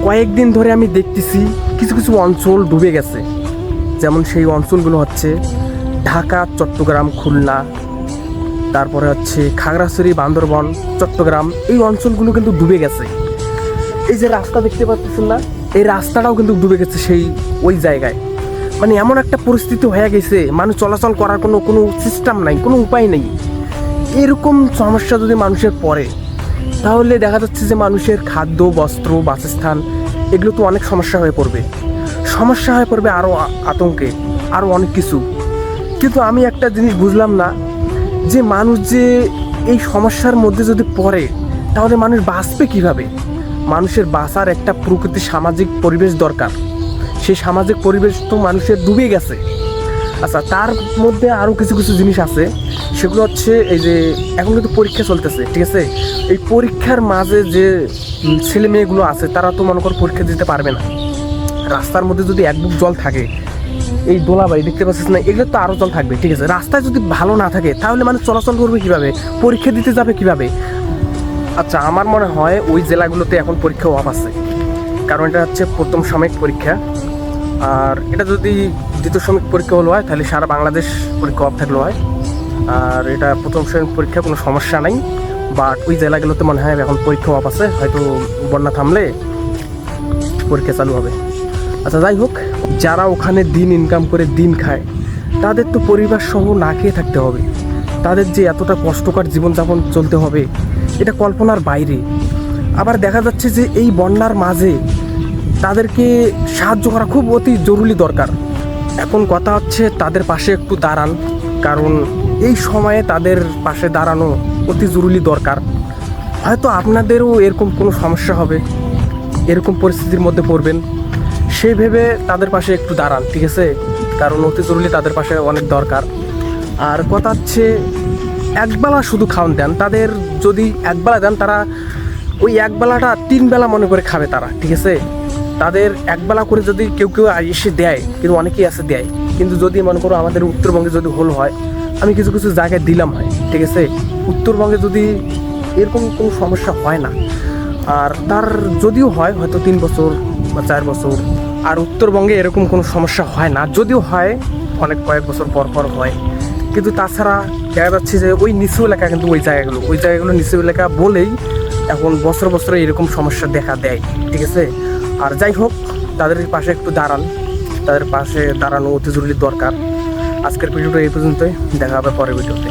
কয়েকদিন ধরে আমি দেখতেছি কিছু কিছু অঞ্চল ডুবে গেছে। যেমন সেই অঞ্চলগুলো হচ্ছে ঢাকা, চট্টগ্রাম, খুলনা, তারপরে হচ্ছে খাগড়াছড়ি, বান্দরবন, চট্টগ্রাম, এই অঞ্চলগুলো কিন্তু ডুবে গেছে। এই যে রাস্তা দেখতে পাচ্ছেন না, এই রাস্তাটাও কিন্তু ডুবে গেছে সেই ওই জায়গায়। মানে এমন একটা পরিস্থিতি হয়ে গেছে, মানুষ চলাচল করার কোনো সিস্টেম নাই, কোনো উপায় নেই। এরকম সমস্যা যদি মানুষের পড়ে, তাহলে দেখা যাচ্ছে যে মানুষের খাদ্য, বস্ত্র, বাসস্থান এগুলো তো অনেক সমস্যা হয়ে পড়বে। সমস্যা হয়ে পড়বে আরও আতঙ্কে, আরও অনেক কিছু। কিন্তু আমি একটা জিনিস বুঝলাম না, যে মানুষ যে এই সমস্যার মধ্যে যদি পড়ে, তাহলে মানুষ বাঁচবে কীভাবে? মানুষের বাঁচার একটা প্রকৃতি, সামাজিক পরিবেশ দরকার। সেই সামাজিক পরিবেশ তো মানুষের ডুবে গেছে। আচ্ছা, তার মধ্যে আরও কিছু কিছু জিনিস আছে, সেগুলো হচ্ছে এই যে এখন কিন্তু পরীক্ষা চলতেছে, ঠিক আছে? এই পরীক্ষার মাঝে যে ছেলে মেয়েগুলো আছে, তারা তো মনে করো পরীক্ষা দিতে পারবে না। রাস্তার মধ্যে যদি এক বুক জল থাকে, এই দোলাবাড়ি দেখতে পাচ্ছিস না, এগুলো তো আরও জল থাকবে, ঠিক আছে? রাস্তায় যদি ভালো না থাকে, তাহলে মানুষ চলাচল করবে কীভাবে? পরীক্ষা দিতে যাবে কীভাবে? আচ্ছা, আমার মনে হয় ওই জেলাগুলোতে এখন পরীক্ষা অফ আছে, কারণ এটা হচ্ছে প্রথম সাময়িক পরীক্ষা। আর এটা যদি দ্বিতীয় সাময়িক পরীক্ষা হলো হয়, তাহলে সারা বাংলাদেশ পরীক্ষা অফ থাকলো হয়। আর এটা প্রথম সাময়িক পরীক্ষা, কোনো সমস্যা নাই। বাট ওই জেলাগুলোতে মনে হয় এখন পরীক্ষা অফ আছে, হয়তো বন্যা থামলে পরীক্ষা চালু হবে। আচ্ছা, যাই হোক, যারা ওখানে দিন ইনকাম করে দিন খায়, তাদের তো পরিবার সহ না খেয়ে থাকতে হবে। তাদের যে এতটা কষ্টকর জীবনযাপন চলতে হবে, এটা কল্পনার বাইরে। আবার দেখা যাচ্ছে যে এই বন্যার মাঝে তাদেরকে সাহায্য করা খুব অতি জরুরি দরকার। এখন কথা হচ্ছে তাদের পাশে একটু দাঁড়ান, কারণ এই সময়ে তাদের পাশে দাঁড়ানো অতি জরুরি দরকার। হয়তো আপনাদেরও এরকম কোনো সমস্যা হবে, এরকম পরিস্থিতির মধ্যে পড়বেন, সেই ভেবে তাদের পাশে একটু দাঁড়ান, ঠিক আছে? কারণ অতি জরুরি তাদের পাশে অনেক দরকার। আর কথা হচ্ছে একবেলা শুধু খাওয়ান দেন তাদের। যদি একবেলা দেন, তারা ওই একবেলাটা 3 বেলা মনে করে খাবে তারা, ঠিক আছে? তাদের একবেলা করে যদি কেউ কেউ এসে দেয়, কিন্তু অনেকেই আছে দেয়। কিন্তু যদি মনে করো আমাদের উত্তরবঙ্গে যদি হলো হয়, আমি কিছু কিছু জায়গায় দিলাম হয়, ঠিক আছে? উত্তরবঙ্গে যদি এরকম কোনো সমস্যা হয় না, আর তার যদিও হয় হয়তো 3 বছর বা 4 বছর, আর উত্তরবঙ্গে এরকম কোনো সমস্যা হয় না, যদিও হয় অনেক কয়েক বছর পর পর হয়। কিন্তু তাছাড়া দেখা যাচ্ছে যে ওই নিচু এলাকা, কিন্তু ওই জায়গাগুলো নিচু এলাকা বলেই এখন বছর বছর এরকম সমস্যা দেখা দেয়, ঠিক আছে? আর যাই হোক, তাদের পাশে একটু দাঁড়ান, তাদের পাশে দাঁড়ানো অতি জরুরি দরকার। আজকের ভিডিওটা এই পর্যন্তই, দেখা হবে পরের ভিডিওতে।